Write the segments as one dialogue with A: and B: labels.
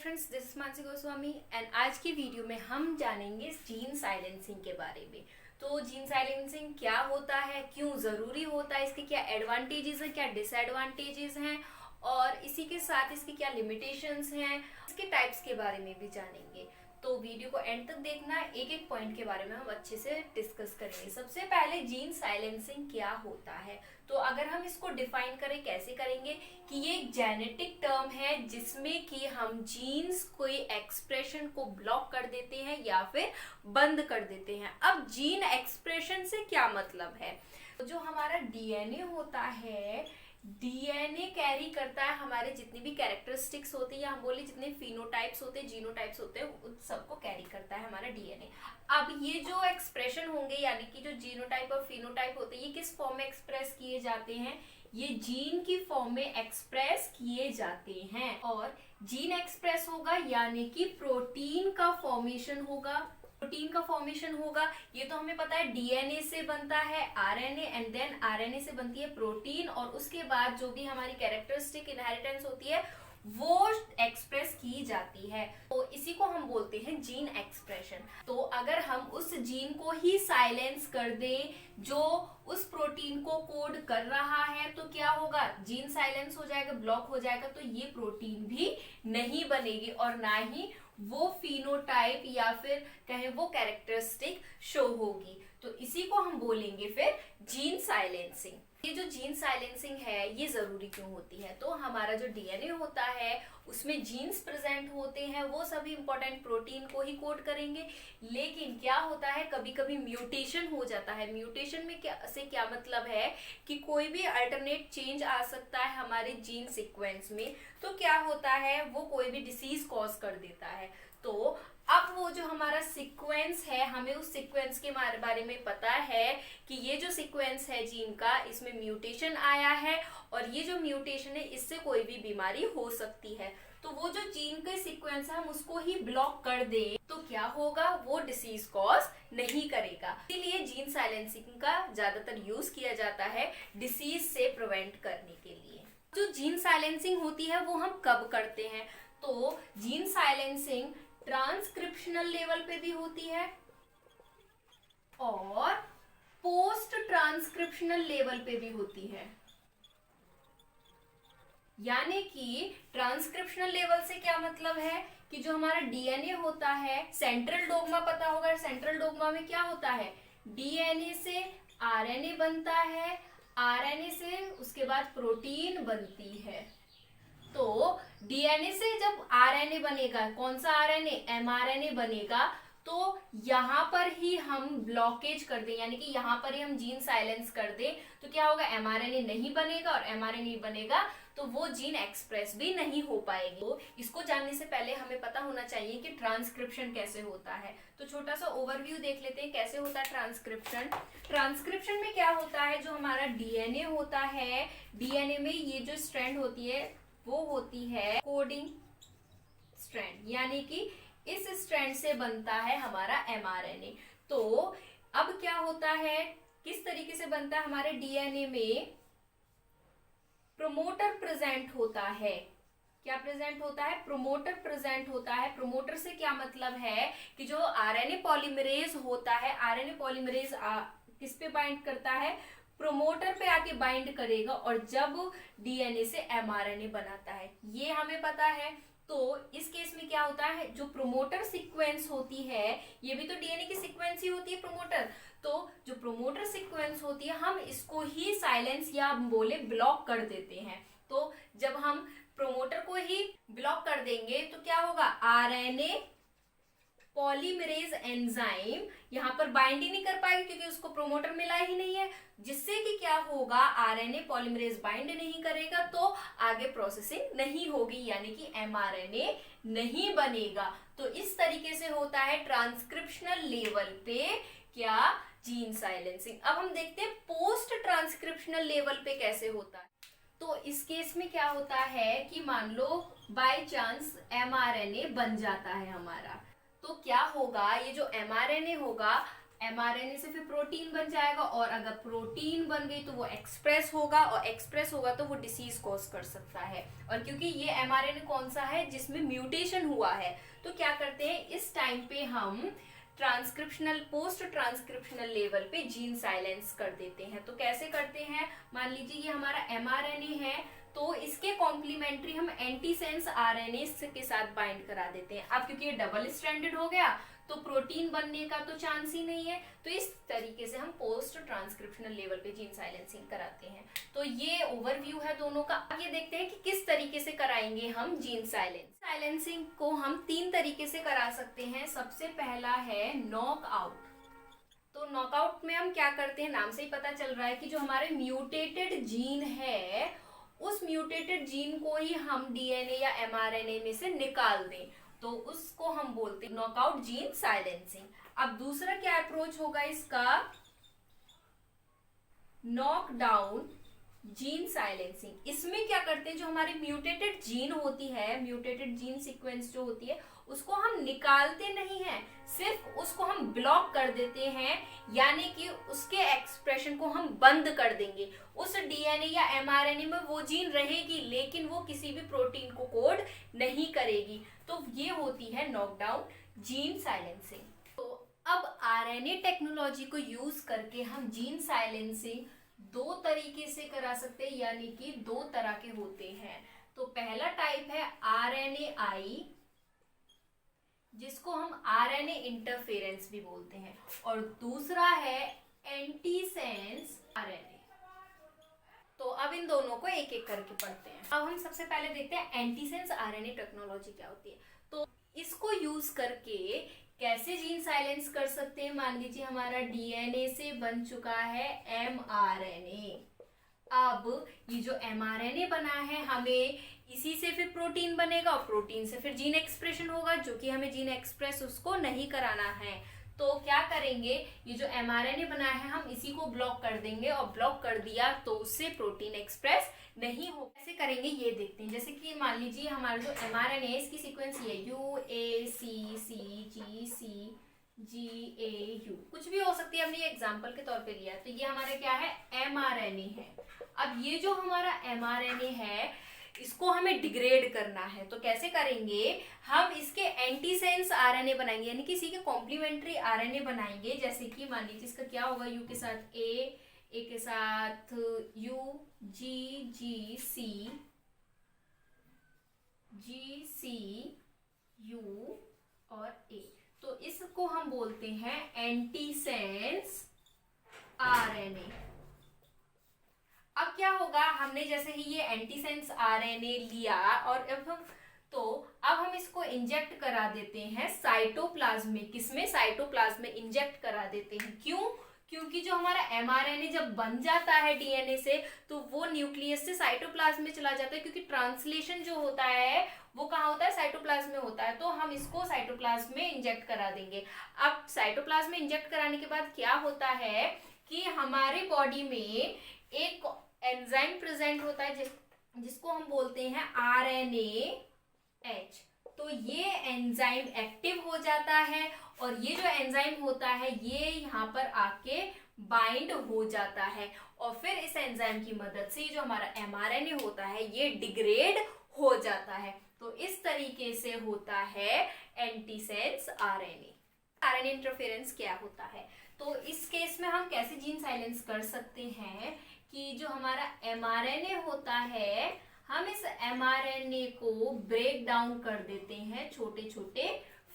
A: Friends, this is Mansi Goswami and आज की video में हम जानेंगे जीन साइलेंसिंग के बारे में। तो जीन साइलेंसिंग क्या होता है, क्यों ज़रूरी होता है, इसके क्या एडवांटेजेस हैं, क्या डिसएडवांटेजेस हैं और इसी के साथ इसकी क्या लिमिटेशंस हैं, इसके टाइप्स के बारे में भी जानेंगे। तो वीडियो को एंड तक देखना, एक एक पॉइंट के बारे में हम अच्छे से डिस्कस करेंगे। सबसे पहले जीन साइलेंसिंग क्या होता है, तो अगर हम इसको डिफाइन करें कैसे करेंगे कि ये एक जेनेटिक टर्म है जिसमें कि हम जीन्स कोई एक्सप्रेशन को ब्लॉक कर देते हैं या फिर बंद कर देते हैं। अब जीन एक्सप्रेशन से क्या मतलब है, जो हमारा डीएनए होता है, डीएनए कैरी करता है हमारे जितनी भी कैरेक्टरिस्टिक्स होती है या हम बोले जितने फिनोटाइप्स होते हैं, जीनोटाइप्स होते हैं, उन सबको कैरी करता है हमारा डीएनए। अब ये जो एक्सप्रेशन होंगे यानी कि जो जीनोटाइप और फिनोटाइप होते हैं, ये किस फॉर्म में एक्सप्रेस किए जाते हैं, ये जीन की फॉर्म में एक्सप्रेस किए जाते हैं। और जीन एक्सप्रेस होगा यानी कि प्रोटीन का फॉर्मेशन होगा। प्रोटीन का फॉर्मेशन होगा, ये तो हमें पता है डीएनए से बनता है आरएनए एंड देन आरएनए से बनती है प्रोटीन, और उसके बाद जो भी हमारी कैरेक्टरिस्टिक इनहेरिटेंस होती है वो एक्सप्रेस की जाती है। तो इसी को हम बोलते हैं जीन एक्सप्रेशन। तो अगर हम उस जीन को ही साइलेंस कर दें जो उस प्रोटीन को कोड कर रहा है तो क्या होगा, जीन साइलेंस हो जाएगा, ब्लॉक हो जाएगा, तो ये प्रोटीन भी नहीं बनेगी और ना ही वो फिनोटाइप या फिर कहें वो कैरेक्टरिस्टिक शो होगी। तो इसी को हम बोलेंगे फिर जीन साइलेंसिंग। ये जो जीन साइलेंसिंग है ये जरूरी क्यों होती है, तो हमारा जो डीएनए होता है उसमें जीन्स प्रेजेंट होते हैं, वो सभी इंपॉर्टेंट प्रोटीन को ही कोड करेंगे। लेकिन क्या होता है, कभी कभी म्यूटेशन हो जाता है। म्यूटेशन में क्या मतलब है कि कोई भी अल्टरनेट चेंज आ सकता है हमारे जीन सीक्वेंस में, तो क्या होता है वो कोई भी डिसीज कॉज कर देता है। तो अब वो जो हमारा सीक्वेंस है, हमें उस सीक्वेंस के बारे में पता है कि ये जो सीक्वेंस है जीन का, इसमें म्यूटेशन आया है और ये जो म्यूटेशन है इससे कोई भी बीमारी हो सकती है। तो वो जो जीन का सीक्वेंस है हम उसको ही ब्लॉक कर दें तो क्या होगा, वो डिसीज कॉज नहीं करेगा। इसीलिए जीन साइलेंसिंग का ज्यादातर यूज किया जाता है डिसीज से प्रिवेंट करने के लिए। जो जीन साइलेंसिंग होती है वो हम कब करते हैं, तो जीन साइलेंसिंग ट्रांसक्रिप्शनल लेवल पे भी होती है और पोस्ट ट्रांसक्रिप्शनल लेवल पे भी होती है। यानी कि ट्रांसक्रिप्शनल लेवल से क्या मतलब है कि जो हमारा डीएनए होता है, सेंट्रल डोग्मा पता होगा, सेंट्रल डोग्मा में क्या होता है, डीएनए से आरएनए बनता है, आरएनए से उसके बाद प्रोटीन बनती है। तो डीएनए से जब आरएनए बनेगा, कौन सा आरएनए, एमआरएनए बनेगा, तो यहाँ पर ही हम ब्लॉकेज कर दें यानी कि यहाँ पर ही हम जीन साइलेंस कर दें तो क्या होगा, एमआरएनए नहीं बनेगा और एमआरएनए नहीं बनेगा तो वो जीन एक्सप्रेस भी नहीं हो पाएगी। तो इसको जानने से पहले हमें पता होना चाहिए कि ट्रांसक्रिप्शन कैसे होता है। तो छोटा सा ओवरव्यू देख लेते हैं कैसे होता है ट्रांसक्रिप्शन। ट्रांसक्रिप्शन में क्या होता है, जो हमारा डीएनए होता है, डीएनए में ये जो स्ट्रैंड होती है वो होती है कोडिंग स्ट्रैंड, यानी कि इस स्ट्रैंड से बनता है हमारा एमआरएनए। तो अब क्या होता है, किस तरीके से बनता है, हमारे डीएनए में प्रोमोटर प्रेजेंट होता है। क्या प्रेजेंट होता है, प्रोमोटर प्रेजेंट होता है। प्रोमोटर से क्या मतलब है कि जो आरएनए पॉलीमरेज होता है, आरएनए पॉलीमरेज किस पे बाइंड करता है, प्रोमोटर पे आके बाइंड करेगा और जब डीएनए से एमआरएनए बनाता है, ये हमें पता है। तो इस केस में क्या होता है, जो प्रोमोटर सीक्वेंस होती है, ये भी तो डीएनए की सीक्वेंस ही होती है प्रोमोटर, तो जो प्रोमोटर सीक्वेंस होती है हम इसको ही साइलेंस या बोले ब्लॉक कर देते हैं। तो जब हम प्रोमोटर को ही ब्लॉक कर देंगे तो क्या होगा, आरएनए पॉलीमरेज एंजाइम यहाँ पर बाइंड ही नहीं कर पाएगी क्योंकि उसको प्रोमोटर मिला ही नहीं है, जिससे कि क्या होगा, आरएनए पॉलीमरेज बाइंड नहीं करेगा तो आगे प्रोसेसिंग नहीं होगी यानी कि एमआरएनए नहीं बनेगा। तो इस तरीके से होता है ट्रांसक्रिप्शनल लेवल पे क्या, जीन साइलेंसिंग। अब हम देखते हैं पोस्ट ट्रांसक्रिप्शनल लेवल पे कैसे होता है। तो इस केस में क्या होता है कि मान लो बाय चांस एमआरएनए बन जाता है हमारा, तो क्या होगा, ये जो एमआरएनए होगा mRNA से फिर प्रोटीन बन जाएगा, और अगर प्रोटीन बन गई तो वो एक्सप्रेस होगा, और एक्सप्रेस होगा तो वो डिसीज कॉज कर सकता है। और क्योंकि ये mRNA कौन सा है जिसमें म्यूटेशन हुआ है, तो क्या करते हैं इस टाइम पे हम ट्रांसक्रिप्शनल पोस्ट ट्रांसक्रिप्शनल लेवल पे जीन साइलेंस कर देते हैं। तो कैसे करते हैं, मान लीजिए ये हमारा mRNA है, तो इसके कॉम्प्लीमेंट्री हम एंटीसेंस आरएनए के साथ बाइंड करा देते हैं। अब क्योंकि ये डबल स्ट्रैंडेड हो गया तो प्रोटीन बनने का तो चांस ही नहीं है, तो इस तरीके से हम पोस्ट ट्रांसक्रिप्शनल लेवल पे जीन साइलेंसिंग कराते हैं। तो ये ओवरव्यू है दोनों का। अब ये देखते हैं कि किस तरीके से कराएंगे हम जीन साइलेंसिंग को हम 3 तरीके से करा सकते हैं। सबसे पहला है नॉकआउट। तो नॉकआउट में हम क्या करते हैं, नाम से ही पता चल रहा है कि जो हमारे म्यूटेटेड जीन है उस म्यूटेटेड जीन को ही हम डीएनए या एमआरएनए में से निकाल दें, तो उसको हम बोलते हैं नॉकआउट जीन साइलेंसिंग। अब दूसरा क्या अप्रोच होगा इसका, नॉकडाउन जीन साइलेंसिंग। इसमें क्या करते हैं, जो हमारी म्यूटेटेड जीन होती है, म्यूटेटेड जीन सीक्वेंस जो होती है उसको हम निकालते नहीं हैं, सिर्फ उसको हम ब्लॉक कर देते हैं, यानी कि उसके एक्सप्रेशन को हम बंद कर देंगे। उस डीएनए या एमआरएनए में वो जीन रहेगी लेकिन वो किसी भी प्रोटीन को कोड नहीं करेगी। तो ये होती है नॉकडाउन जीन साइलेंसिंग। तो अब आरएनए टेक्नोलॉजी को यूज करके हम जीन साइलेंसिंग 2 तरीके से करा सकते हैं, यानी कि 2 तरह के होते हैं। तो पहला टाइप है RNAi, जिसको हम आरएनए इंटरफेरेंस भी बोलते हैं, और दूसरा है एंटीसेंस आरएनए। तो अब इन दोनों को एक एक करके पढ़ते हैं। अब हम सबसे पहले देखते हैं एंटीसेंस आरएनए टेक्नोलॉजी क्या होती है। तो इसको यूज करके कैसे जीन साइलेंस कर सकते हैं। मान लीजिए हमारा डीएनए से बन चुका है एमआरएनए। अब ये जो एमआरएनए बना है, हमें इसी से फिर प्रोटीन बनेगा, और प्रोटीन से फिर जीन एक्सप्रेशन होगा, जो कि हमें जीन एक्सप्रेस उसको नहीं कराना है। तो क्या करेंगे, ये जो एमआरएनए बना है हम इसी को ब्लॉक कर देंगे, और ब्लॉक कर दिया तो उससे प्रोटीन एक्सप्रेस नहीं हो। कैसे करेंगे ये देखते हैं। जैसे कि मान लीजिए हमारा जो एमआरएनए है इसकी सीक्वेंस ये UACCGCGAU, कुछ भी हो सकती है, हमने ये एग्जांपल के तौर पे लिया। तो ये हमारा क्या है, एमआरएनए है। अब ये जो हमारा एमआरएनए है इसको हमें डिग्रेड करना है, तो कैसे करेंगे, हम इसके एंटीसेंस आरएनए बनाएंगे, यानी कि इसी के कॉम्प्लीमेंट्री आरएनए बनाएंगे। जैसे कि मान लीजिए इसका क्या होगा, यू के साथ ए के साथ यू, जी यू और ए, तो इसको हम बोलते हैं एंटीसेंस आरएनए। अब क्या होगा, हमने जैसे ही ये एंटीसेंस आरएनए लिया और अब हम इसको इंजेक्ट करा देते हैं साइटोप्लाज्म में। किसमें, साइटोप्लाज्म में इंजेक्ट करा देते हैं। क्यों, क्योंकि जो हमारा एमआरएनए जब बन जाता है डीएनए से तो वो न्यूक्लियस से साइटोप्लाज्म में चला जाता है, क्योंकि ट्रांसलेशन जो होता है वो कहाँ होता है, साइटोप्लाज्म में होता है। तो हम इसको साइटोप्लाज्म में इंजेक्ट करा देंगे। अब साइटोप्लाज्म में इंजेक्ट कराने के बाद क्या होता है कि हमारे बॉडी में एक एंजाइम प्रेजेंट होता है जिसको हम बोलते हैं RNAH। तो ये एंजाइम एक्टिव हो जाता है, और ये जो एंजाइम होता है ये यहाँ पर आके बाइंड हो जाता है, और फिर इस एंजाइम की मदद से जो हमारा mRNA होता है ये डिग्रेड हो जाता है। तो इस तरीके से होता है एंटीसेंस आरएनए इंटरफेरेंस क्या होता है। तो इस केस में हम कैसे जीन साइलेंस कर सकते हैं कि जो हमारा mRNA होता है हम इस mRNA को ब्रेक डाउन कर देते हैं छोटे छोटे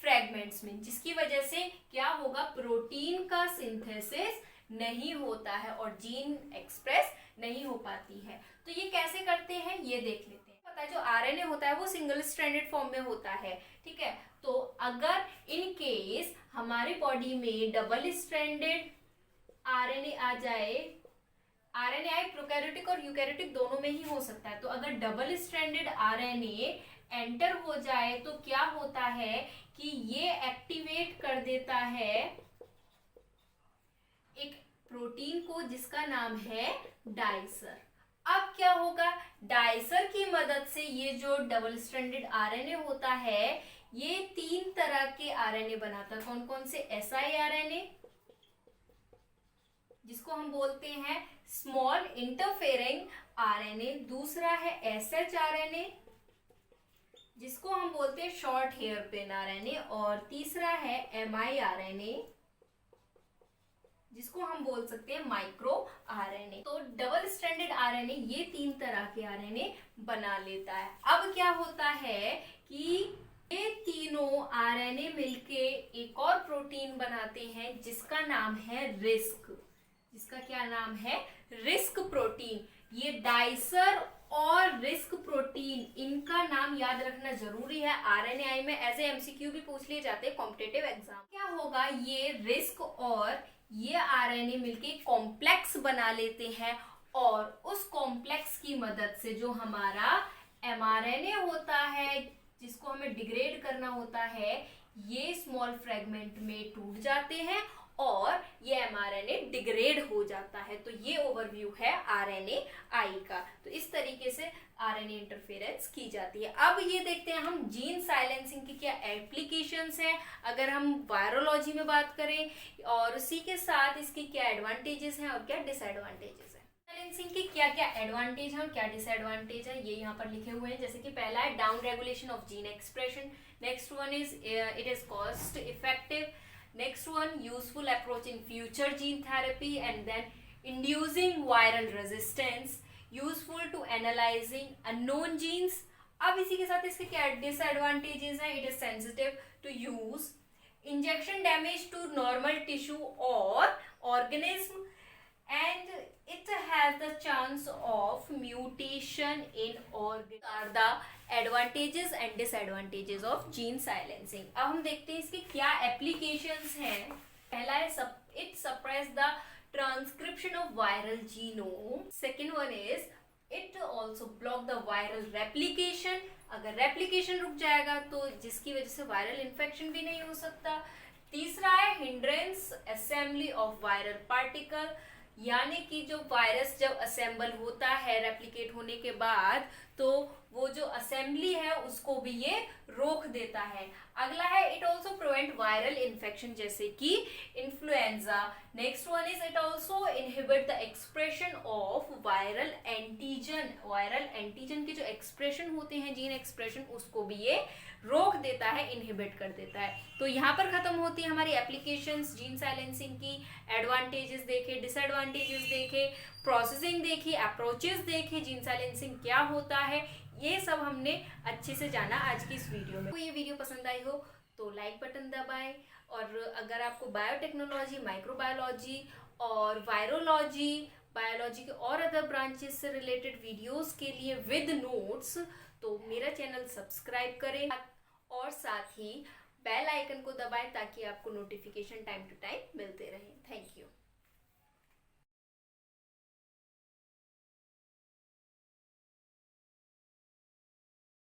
A: फ्रेगमेंट्स में, जिसकी वजह से क्या होगा, प्रोटीन का सिंथेसिस नहीं होता है और जीन एक्सप्रेस नहीं हो पाती है। तो ये कैसे करते हैं ये देख लेते हैं। पता है जो आरएनए होता है वो सिंगल स्ट्रैंडेड फॉर्म में होता है, ठीक है। तो अगर इन केस हमारी बॉडी में डबल स्ट्रैंडेड आरएनए आ जाए, आरएनए प्रोकैरियोटिक और यूकैरियोटिक दोनों में ही हो सकता है। तो अगर डबल स्ट्रैंडेड आरएनए एंटर हो जाए तो क्या होता है कि ये एक्टिवेट कर देता है एक प्रोटीन को जिसका नाम है डाइसर। अब क्या होगा, डाइसर की मदद से ये जो डबल स्ट्रैंडेड आरएनए होता है ये 3 तरह के आरएनए बनाता है। कौन कौन से, siRNA, जिसको हम बोलते हैं स्मॉल इंटरफेरिंग आरएनए, दूसरा है shRNA जिसको हम बोलते हैं शॉर्ट हेयर पिन आरएनए, और तीसरा है miRNA जिसको हम बोल सकते हैं माइक्रो आरएनए। तो डबल स्ट्रैंडेड आरएनए ये 3 तरह के आरएनए बना लेता है। अब क्या होता है कि ये तीनों आरएनए मिलके एक और प्रोटीन बनाते हैं जिसका नाम है रिस्क। जिसका क्या नाम है? Risk protein. ये डाइसर और रिस्क प्रोटीन, इनका नाम याद रखना जरूरी है। आरएनएआई में एज ए एमसीक्यू भी पूछ लिए जाते हैं कॉम्पिटिटिव एग्जाम। क्या होगा, ये रिस्क और ये आरएनए मिलके कॉम्प्लेक्स बना लेते हैं, और उस कॉम्प्लेक्स की मदद से जो हमारा एमआरएनए होता है जिसको हमें डिग्रेड करना होता है, ये स्मॉल फ्रेगमेंट में टूट जाते हैं और ये एमआरएनए डिग्रेड हो जाता है। तो ये ओवरव्यू है आरएनएआई का। तो इस तरीके से आरएनए इंटरफेरेंस की जाती है। अब ये देखते हैं हम जीन साइलेंसिंग की क्या एप्लीकेशंस हैं, अगर हम वायरोलॉजी में बात करें, और उसी के साथ इसके क्या एडवांटेजेस हैं और क्या डिसएडवांटेजेस हैं। साइलेंसिंग के क्या क्या एडवांटेज है और क्या डिसएडवांटेज है, ये यहाँ पर लिखे हुए हैं। जैसे कि पहला है down regulation of gene expression, next one is it is cost effective, next one useful approach in future gene therapy, and then inducing viral resistance, useful to analyzing unknown genes। अब इसी के साथ इसके क्या डिसएडवांटेजेस हैं, it is sensitive to use, injection damage to normal tissue और organism, and it has the chance of mutation in organ। are the advantages and disadvantages of gene silencing। अब हम देखते हैं इसके क्या applications हैं। पहला है it suppress the transcription of viral genome। second one is it also block the viral replication। अगर replication रुक जाएगा तो जिसकी वजह से viral infection भी नहीं हो सकता। तीसरा है hindrance assembly of viral particle, यानी कि जो वायरस जब असेंबल होता है रेप्लिकेट होने के बाद, तो वो जो असेंबली है उसको भी ये रोक देता है। अगला है it also prevent viral infection जैसे कि influenza. Next one is it also inhibit the expression of viral antigen. Viral antigen के जो एक्सप्रेशन होते हैं, जीन एक्सप्रेशन, उसको भी ये रोक देता है, इनहिबिट कर देता है। तो यहाँ पर खत्म होती है हमारी एप्लीकेशंस जीन साइलेंसिंग की। एडवांटेजेस देखे, डिसएडवांटेजेस देखे, प्रोसेसिंग देखी, अप्रोचेस देखे, जीन साइलेंसिंग क्या होता है, ये सब हमने अच्छे से जाना आज की इस वीडियो में। तो ये वीडियो पसंद आई हो तो लाइक बटन दबाएं, और अगर आपको बायोटेक्नोलॉजी, माइक्रोबायोलॉजी और वायरोलॉजी, बायोलॉजी के और अदर ब्रांचेस से रिलेटेड वीडियोस के लिए विद नोट्स, तो मेरा चैनल सब्सक्राइब करें और साथ ही बेल आइकन को दबाएं ताकि आपको नोटिफिकेशन टाइम टू टाइम मिलते रहे। Thank you.